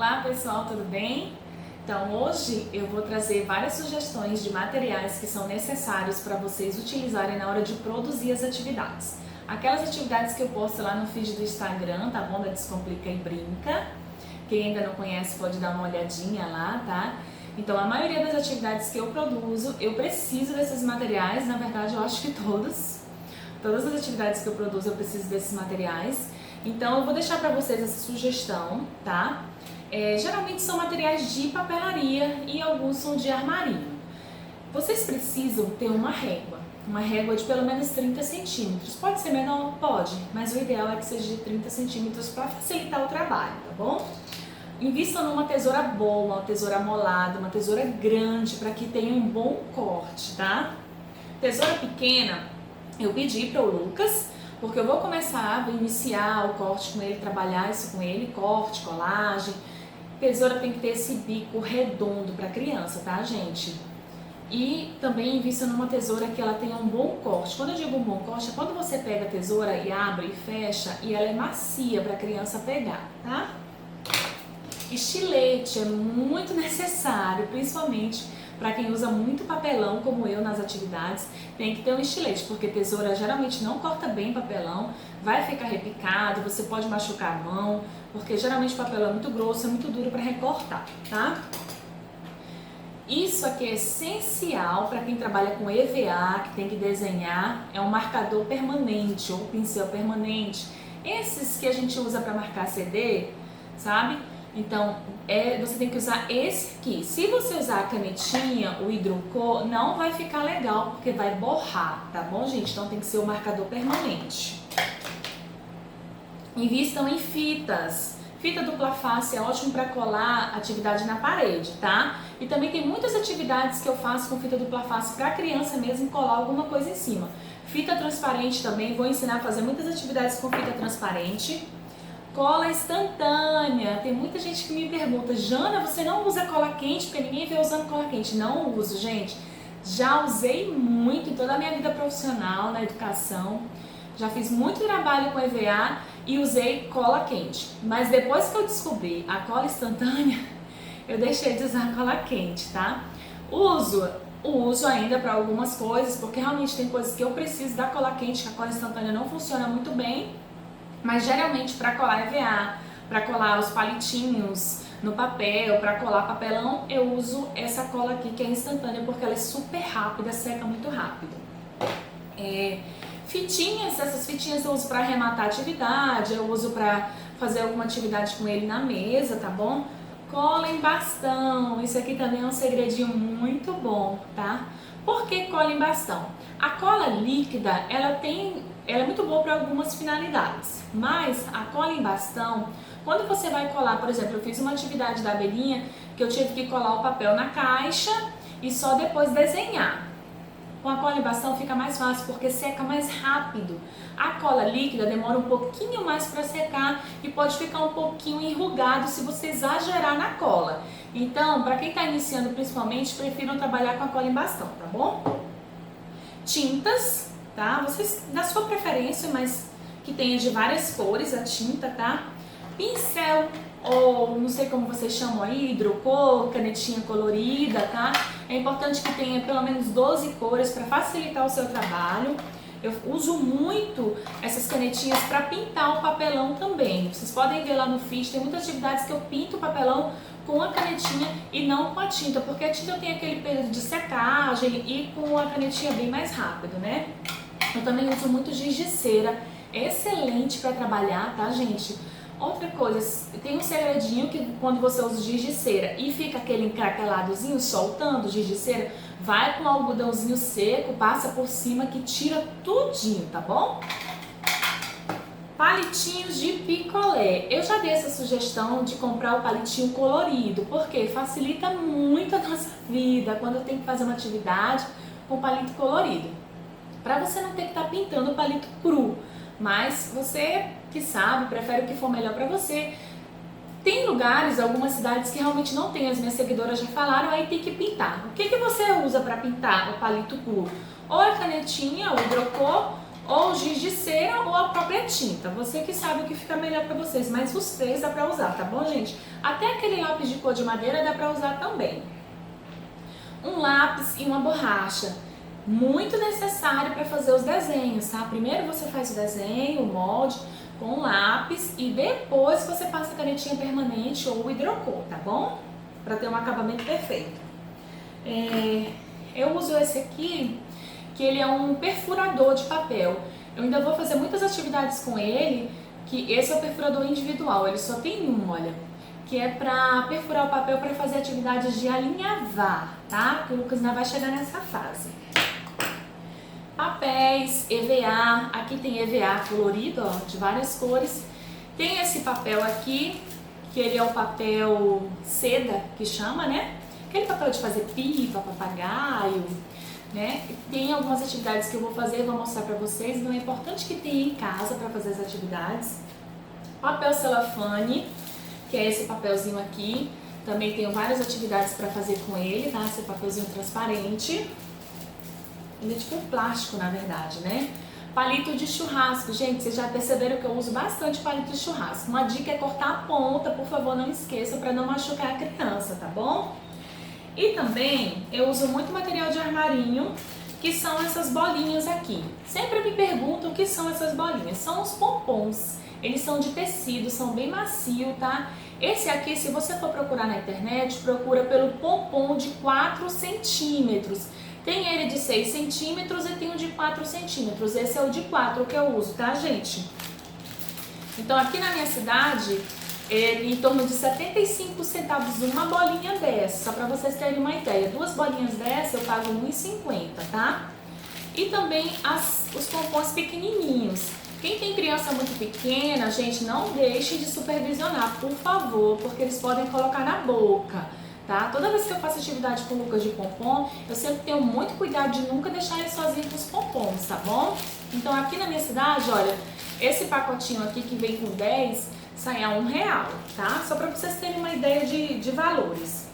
Olá pessoal, tudo bem? Então hoje eu vou trazer várias sugestões de materiais que são necessários para vocês utilizarem na hora de produzir as atividades. Aquelas atividades que eu posto lá no feed do Instagram, tá bom? Da Descomplica e Brinca. Quem ainda não conhece pode dar uma olhadinha lá, tá? Então a maioria das atividades que eu produzo, eu preciso desses materiais, na verdade eu acho que todas as atividades que eu produzo eu preciso desses materiais. Então eu vou deixar para vocês essa sugestão, tá? Geralmente são materiais de papelaria e alguns são de armarinho. Vocês precisam ter uma régua de pelo menos 30 centímetros. Pode ser menor? Pode, mas o ideal é que seja de 30 centímetros para facilitar o trabalho, tá bom? Invistam numa tesoura boa, uma tesoura molada, uma tesoura grande para que tenha um bom corte, tá? Tesoura pequena, eu pedi para o Lucas, porque eu vou iniciar o corte com ele, trabalhar isso com ele, corte, colagem. Tesoura tem que ter esse bico redondo para criança, tá, gente? E também invista numa tesoura que ela tenha um bom corte. Quando eu digo um bom corte, é quando você pega a tesoura e abre e fecha e ela é macia para a criança pegar, tá? Estilete é muito necessário, principalmente para quem usa muito papelão como eu nas atividades. Tem que ter um estilete, porque tesoura geralmente não corta bem papelão, vai ficar repicado, você pode machucar a mão, porque geralmente o papelão é muito grosso, é muito duro para recortar, tá? Isso aqui é essencial para quem trabalha com EVA, que tem que desenhar, é um marcador permanente ou pincel permanente. Esses que a gente usa para marcar CD, sabe? Então, você tem que usar esse aqui. Se você usar a canetinha, o hidrocor, não vai ficar legal, porque vai borrar, tá bom, gente? Então tem que ser o marcador permanente. Invistam em fitas. Fita dupla face é ótimo para colar atividade na parede, tá? E também tem muitas atividades que eu faço com fita dupla face para criança mesmo colar alguma coisa em cima. Fita transparente também, vou ensinar a fazer muitas atividades com fita transparente. Cola instantânea. Tem muita gente que me pergunta: Jana, você não usa cola quente? Porque ninguém vê usando cola quente. Não uso, gente. Já usei muito em toda a minha vida profissional, na educação. Já fiz muito trabalho com EVA e usei cola quente. Mas depois que eu descobri a cola instantânea, eu deixei de usar cola quente, tá? Uso ainda para algumas coisas, porque realmente tem coisas que eu preciso da cola quente, que a cola instantânea não funciona muito bem. Mas geralmente para colar EVA, para colar os palitinhos no papel, para colar papelão, eu uso essa cola aqui que é instantânea, porque ela é super rápida, seca muito rápido. Essas fitinhas eu uso para arrematar atividade, eu uso para fazer alguma atividade com ele na mesa, tá bom? Cola em bastão, isso aqui também é um segredinho muito bom, tá? Por que cola em bastão? A cola líquida, ela é muito boa para algumas finalidades, mas a cola em bastão, quando você vai colar, por exemplo, eu fiz uma atividade da abelhinha que eu tive que colar o papel na caixa e só depois desenhar. Com a cola em bastão fica mais fácil porque seca mais rápido. A cola líquida demora um pouquinho mais para secar e pode ficar um pouquinho enrugado se você exagerar na cola. Então, para quem está iniciando principalmente, prefiram trabalhar com a cola em bastão, tá bom? Tintas, tá? Vocês, da sua preferência, mas que tenha de várias cores a tinta, tá? Pincel, ou não sei como vocês chamam aí, hidrocor, canetinha colorida, tá? É importante que tenha pelo menos 12 cores para facilitar o seu trabalho. Eu uso muito essas canetinhas para pintar o papelão também. Vocês podem ver lá no feed, tem muitas atividades que eu pinto o papelão com a canetinha e não com a tinta, porque a tinta tem aquele período de secagem e com a canetinha bem mais rápido, né? Eu também uso muito giz de cera, excelente para trabalhar, tá, gente? Outra coisa, tem um segredinho que quando você usa o giz de cera e fica aquele encraqueladozinho soltando o giz de cera, vai com um algodãozinho seco, passa por cima que tira tudinho, tá bom? Palitinhos de picolé. Eu já dei essa sugestão de comprar o palitinho colorido, porque facilita muito a nossa vida quando tem que fazer uma atividade com palito colorido. Para você não ter que estar pintando o palito cru, mas você que sabe, prefere o que for melhor para você. Tem lugares, algumas cidades que realmente não tem, as minhas seguidoras já falaram, aí tem que pintar. O que você usa para pintar o palito cru? Ou a canetinha, o hidrocor, ou giz de cera ou a própria tinta. Você que sabe o que fica melhor para vocês, mas os três dá para usar, tá bom, gente? Até aquele lápis de cor de madeira dá para usar também. Um lápis e uma borracha, muito necessário para fazer os desenhos, tá? Primeiro você faz o desenho, o molde com o lápis e depois você passa a canetinha permanente ou o hidrocor, tá bom? Para ter um acabamento perfeito. Eu uso esse aqui, que ele é um perfurador de papel. Eu ainda vou fazer muitas atividades com ele, que esse é o perfurador individual, ele só tem um, olha, que é para perfurar o papel para fazer atividades de alinhavar, tá? Que o Lucas ainda vai chegar nessa fase. Papéis, EVA, aqui tem EVA colorido, ó, de várias cores. Tem esse papel aqui, que ele é o papel seda, que chama, né? Aquele papel de fazer pipa, papagaio, né? Tem algumas atividades que eu vou fazer e vou mostrar pra vocês, então é importante que tenha em casa para fazer as atividades. Papel celofane, que é esse papelzinho aqui, também tenho várias atividades para fazer com ele, tá? Esse papelzinho transparente, ele é tipo plástico na verdade, né? Palito de churrasco, gente, vocês já perceberam que eu uso bastante palito de churrasco. Uma dica é cortar a ponta, por favor, não esqueça, para não machucar a criança, tá bom? E também eu uso muito material de armarinho, que são essas bolinhas aqui. Sempre me perguntam o que são essas bolinhas. São os pompons. Eles são de tecido, são bem macio, tá? Esse aqui, se você for procurar na internet, procura pelo pompom de 4 centímetros. Tem ele de 6 centímetros e tem o de 4 centímetros. Esse é o de 4 que eu uso, tá, gente? Então, aqui na minha cidade, em torno de 75 centavos uma bolinha dessa, só para vocês terem uma ideia. Duas bolinhas dessa eu pago R$1,50, tá? E também os pompons pequenininhos. Quem tem criança muito pequena, gente, não deixe de supervisionar, por favor, porque eles podem colocar na boca, tá? Toda vez que eu faço atividade com o Lucas de pompom, eu sempre tenho muito cuidado de nunca deixar ele sozinho com os pompons, tá bom? Então aqui na minha cidade, olha, esse pacotinho aqui que vem com 10 sai a R$1, tá? Só para vocês terem uma ideia de valores.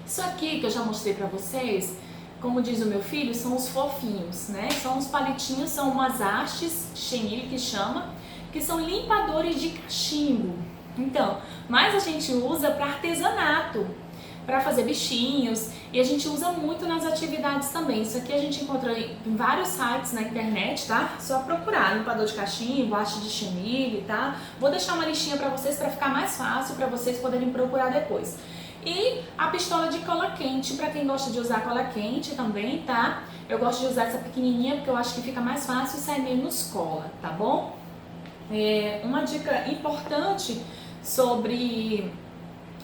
Isso aqui que eu já mostrei para vocês, como diz o meu filho, são os fofinhos, né? São os palitinhos, são umas hastes, chenille que chama, que são limpadores de cachimbo. Então, mas a gente usa para artesanato, para fazer bichinhos, e a gente usa muito nas atividades também. Isso aqui a gente encontra em vários sites na internet, tá? Só procurar limpador de cachimbo, haste de chenille, tá? Vou deixar uma listinha para vocês para ficar mais fácil para vocês poderem procurar depois. E a pistola de cola quente, para quem gosta de usar cola quente também, tá? Eu gosto de usar essa pequenininha porque eu acho que fica mais fácil e sai menos cola, tá bom? Uma dica importante sobre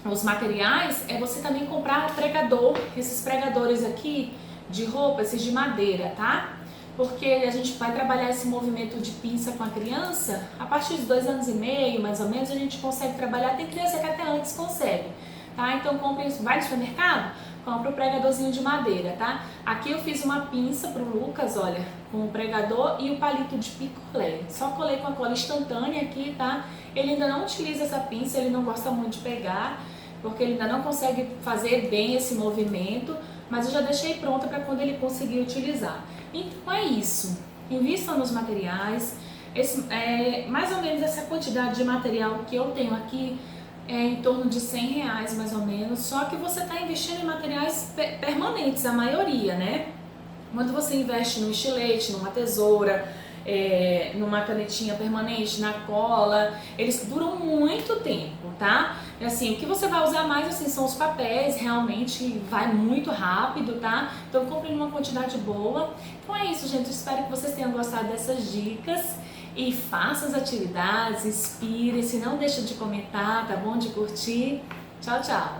os materiais é você também comprar pregador, esses pregadores aqui de roupa, esses de madeira, tá? Porque a gente vai trabalhar esse movimento de pinça com a criança, a partir de 2 anos e meio, mais ou menos, a gente consegue trabalhar, tem criança que até antes consegue. Tá? Então compre, vai no supermercado, compra o pregadorzinho de madeira, tá? Aqui eu fiz uma pinça pro Lucas, olha, com o pregador e o palito de picolé. Só colei com a cola instantânea aqui, tá? Ele ainda não utiliza essa pinça, ele não gosta muito de pegar, porque ele ainda não consegue fazer bem esse movimento, mas eu já deixei pronta para quando ele conseguir utilizar. Então é isso, invistam nos materiais, mais ou menos essa quantidade de material que eu tenho aqui, em torno de R$100 mais ou menos, só que você está investindo em materiais permanentes, a maioria, né? Quando você investe num estilete, numa tesoura, numa canetinha permanente, na cola, eles duram muito tempo, tá? Assim, o que você vai usar mais assim, são os papéis, realmente vai muito rápido, tá? Então compre numa quantidade boa. Então é isso, gente, espero que vocês tenham gostado dessas dicas. E faça as atividades, inspire-se, não deixe de comentar, tá bom? De curtir. Tchau, tchau!